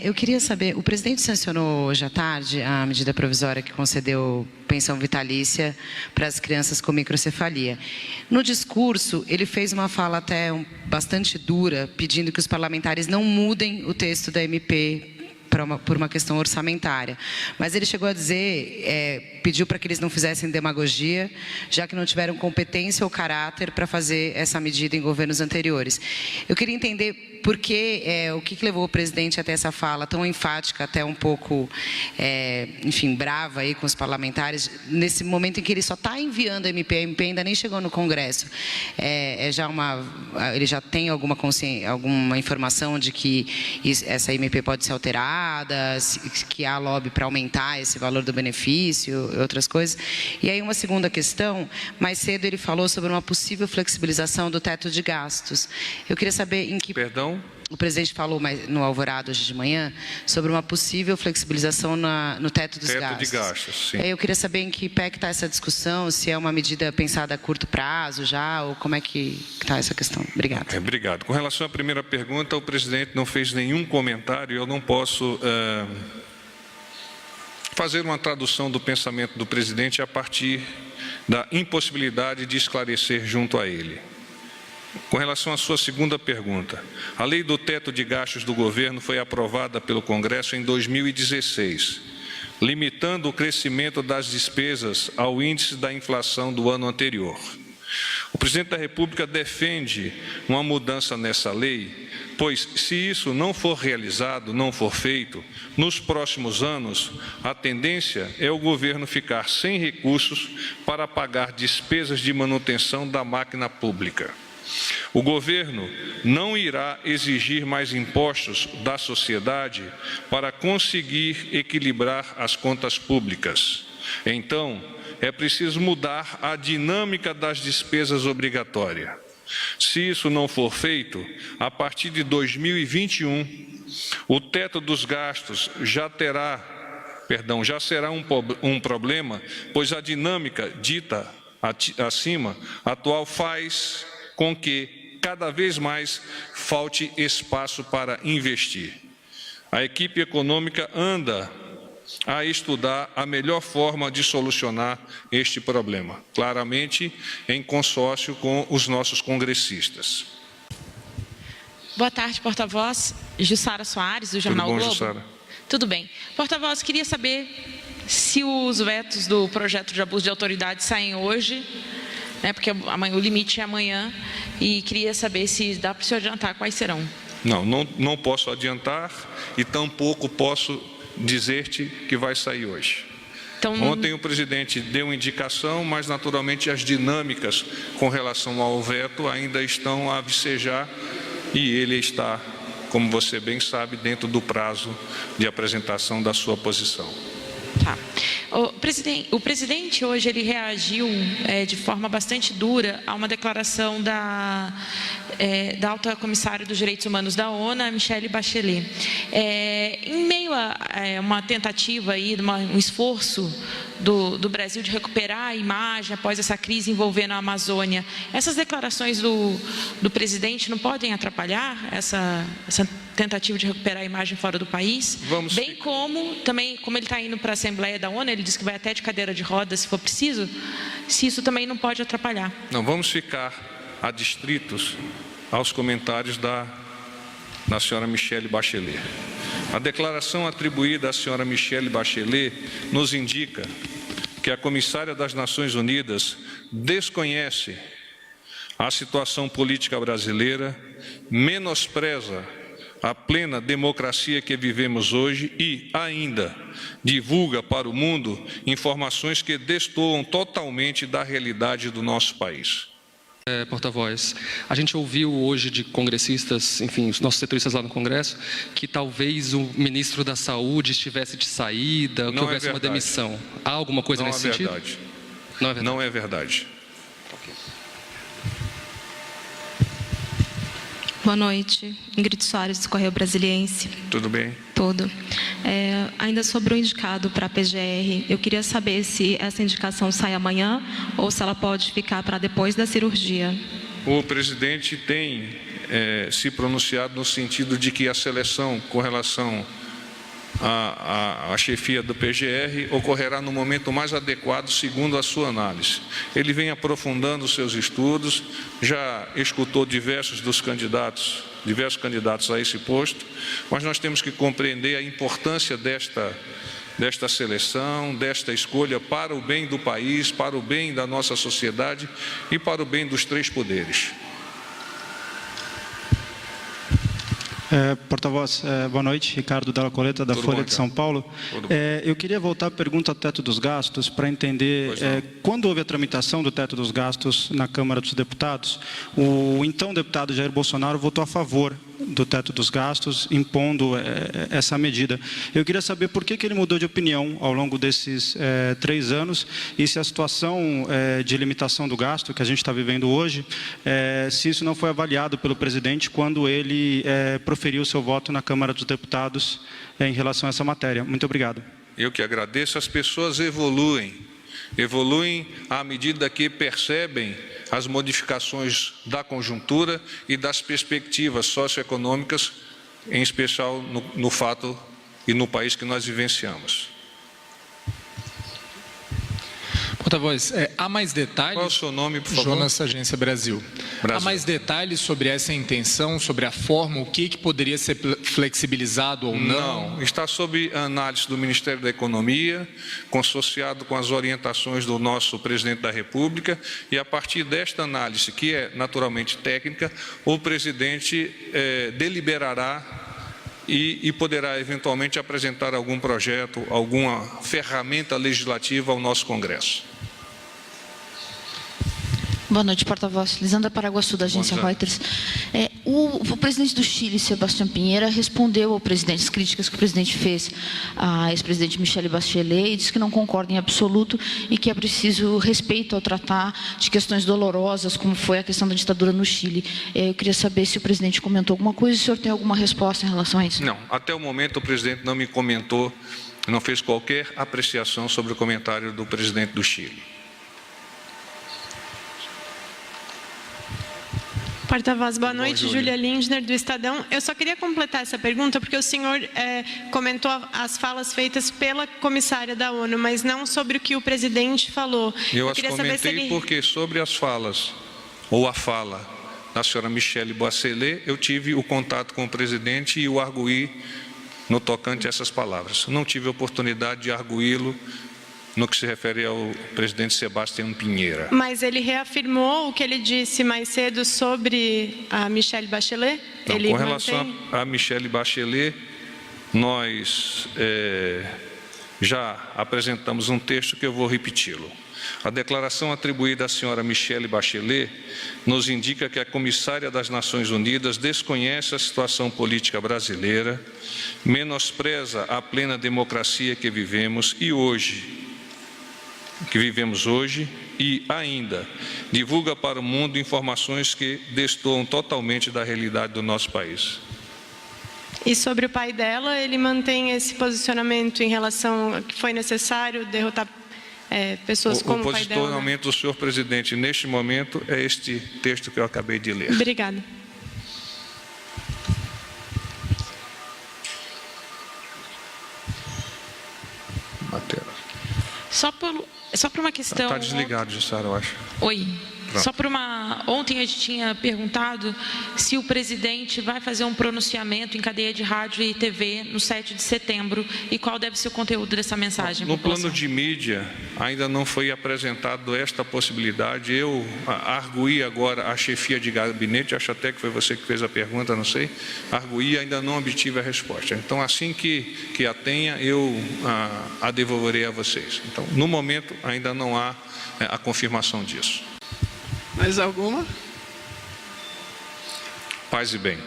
Eu queria saber, o presidente sancionou hoje à tarde a medida provisória que concedeu pensão vitalícia para as crianças com microcefalia. No discurso, ele fez uma fala até bastante dura, pedindo que os parlamentares não mudem o texto da MP por uma questão orçamentária. Mas ele chegou a dizer, pediu para que eles não fizessem demagogia, já que não tiveram competência ou caráter para fazer essa medida em governos anteriores. Eu queria entender o que levou o presidente a ter essa fala tão enfática, até um pouco, enfim, brava aí com os parlamentares, nesse momento em que ele só está enviando a MP ainda nem chegou no Congresso. Ele já tem alguma informação de que essa MP pode ser alterada, que há lobby para aumentar esse valor do benefício e outras coisas. E aí uma segunda questão, mais cedo ele falou sobre uma possível flexibilização do teto de gastos. Eu queria saber em que... Perdão? O presidente falou no Alvorada hoje de manhã sobre uma possível flexibilização no teto dos gastos. Teto de gastos, sim. Eu queria saber em que pé que está essa discussão, se é uma medida pensada a curto prazo já, ou como é que está essa questão. Obrigado. Obrigado. Com relação à primeira pergunta, o presidente não fez nenhum comentário, eu não posso fazer uma tradução do pensamento do presidente a partir da impossibilidade de esclarecer junto a ele. Com relação à sua segunda pergunta, a lei do teto de gastos do governo foi aprovada pelo Congresso em 2016, limitando o crescimento das despesas ao índice da inflação do ano anterior. O presidente da República defende uma mudança nessa lei, pois se isso não for realizado, não for feito, nos próximos anos, a tendência é o governo ficar sem recursos para pagar despesas de manutenção da máquina pública. O governo não irá exigir mais impostos da sociedade para conseguir equilibrar as contas públicas. Então, é preciso mudar a dinâmica das despesas obrigatórias. Se isso não for feito, a partir de 2021, o teto dos gastos já será um problema, pois a dinâmica dita acima atual faz com que cada vez mais falte espaço para investir. A equipe econômica anda a estudar a melhor forma de solucionar este problema, claramente em consórcio com os nossos congressistas. Boa tarde, porta-voz. Jussara Soares, do Jornal Tudo bom, Globo. Jussara? Tudo bem. Porta-voz, queria saber se os vetos do projeto de abuso de autoridade saem hoje, porque o limite é amanhã, e queria saber se dá para o senhor adiantar quais serão. Não posso adiantar e tampouco posso dizer-te que vai sair hoje. Então, ontem o presidente deu indicação, mas naturalmente as dinâmicas com relação ao veto ainda estão a vicejar e ele está, como você bem sabe, dentro do prazo de apresentação da sua posição. Tá. O presidente hoje ele reagiu de forma bastante dura a uma declaração da alta comissária dos direitos humanos da ONU, a Michelle Bachelet. Em meio a uma tentativa aí, um esforço do Brasil de recuperar a imagem após essa crise envolvendo a Amazônia, essas declarações do presidente não podem atrapalhar essa tentativa de recuperar a imagem fora do país? Bem como também, como ele está indo para a Assembleia da ONU, ele disse que vai até de cadeira de rodas se for preciso, se isso também não pode atrapalhar. Não vamos ficar adstritos aos comentários da senhora Michelle Bachelet. A declaração atribuída à senhora Michelle Bachelet nos indica que a comissária das Nações Unidas desconhece a situação política brasileira, menospreza a plena democracia que vivemos hoje e, ainda, divulga para o mundo informações que destoam totalmente da realidade do nosso país. Porta-voz, a gente ouviu hoje de congressistas, enfim, os nossos setoristas lá no Congresso, que talvez o ministro da Saúde estivesse de saída, que houvesse uma demissão. Há alguma coisa nesse sentido? Não é verdade. Não é verdade. Boa noite, Ingrid Soares, do Correio Brasiliense. Tudo bem? Tudo. Ainda sobre o indicado para a PGR, eu queria saber se essa indicação sai amanhã ou se ela pode ficar para depois da cirurgia. O presidente tem se pronunciado no sentido de que a seleção com relação à chefia do PGR ocorrerá no momento mais adequado, segundo a sua análise. Ele vem aprofundando os seus estudos, já escutou diversos candidatos a esse posto, mas nós temos que compreender a importância desta seleção, desta escolha para o bem do país, para o bem da nossa sociedade e para o bem dos três poderes. Porta-voz, boa noite. Ricardo Della Coleta, da Folha de São Paulo. Eu queria voltar à pergunta do teto dos gastos para entender, quando houve a tramitação do teto dos gastos na Câmara dos Deputados, o então deputado Jair Bolsonaro votou a favor do teto dos gastos, impondo essa medida. Eu queria saber por que ele mudou de opinião ao longo desses 3 anos e se a situação de limitação do gasto que a gente está vivendo hoje, se isso não foi avaliado pelo presidente quando ele proferiu seu voto na Câmara dos Deputados em relação a essa matéria. Muito obrigado. Eu que agradeço. As pessoas evoluem à medida que percebem as modificações da conjuntura e das perspectivas socioeconômicas, em especial no fato e no país que nós vivenciamos. Porta-voz, há mais detalhes... Qual é o seu nome, por favor? Jonas, Agência Brasil. Há mais detalhes sobre essa intenção, sobre a forma, o que poderia ser flexibilizado ou não? Não, está sob a análise do Ministério da Economia, consociado com as orientações do nosso Presidente da República, e a partir desta análise, que é naturalmente técnica, o presidente deliberará e poderá eventualmente apresentar algum projeto, alguma ferramenta legislativa ao nosso Congresso. Boa noite, porta-voz. Lisandra Paraguaçu, da agência Reuters. O presidente do Chile, Sebastián Piñera, respondeu ao presidente as críticas que o presidente fez à ex-presidente Michelle Bachelet e disse que não concorda em absoluto e que é preciso respeito ao tratar de questões dolorosas, como foi a questão da ditadura no Chile. Eu queria saber se o presidente comentou alguma coisa e se o senhor tem alguma resposta em relação a isso. Não, até o momento o presidente não me comentou, não fez qualquer apreciação sobre o comentário do presidente do Chile. Porta-voz, boa noite. Júlia Lindner, do Estadão. Eu só queria completar essa pergunta, porque o senhor comentou as falas feitas pela comissária da ONU, mas não sobre o que o presidente falou. Eu as comentei porque sobre as falas, ou a fala da senhora Michelle Bachelet, eu tive o contato com o presidente e o arguí no tocante a essas palavras. Não tive a oportunidade de arguí-lo no que se refere ao presidente Sebastián Piñera. Mas ele reafirmou o que ele disse mais cedo sobre a Michelle Bachelet? Não, com relação a Michelle Bachelet, nós já apresentamos um texto que eu vou repeti-lo. A declaração atribuída à senhora Michelle Bachelet nos indica que a comissária das Nações Unidas desconhece a situação política brasileira, menospreza a plena democracia que vivemos hoje e ainda divulga para o mundo informações que destoam totalmente da realidade do nosso país. E sobre o pai dela, ele mantém esse posicionamento em relação a que foi necessário derrotar pessoas como o pai dela? O posicionamento do senhor presidente neste momento é este texto que eu acabei de ler. Obrigada. Matéria. Só por uma questão... Está desligado, Jussara, eu acho. Oi. Pronto. Só por uma... Ontem a gente tinha perguntado se o presidente vai fazer um pronunciamento em cadeia de rádio e TV no 7 de setembro e qual deve ser o conteúdo dessa mensagem. No plano de mídia, ainda não foi apresentado esta possibilidade. Eu arguí agora a chefia de gabinete, acho até que foi você que fez a pergunta, não sei. Arguí e ainda não obtive a resposta. Então, assim que a tenha, eu a devolverei a vocês. Então, no momento, ainda não há a confirmação disso. Mais alguma? Paz e bem.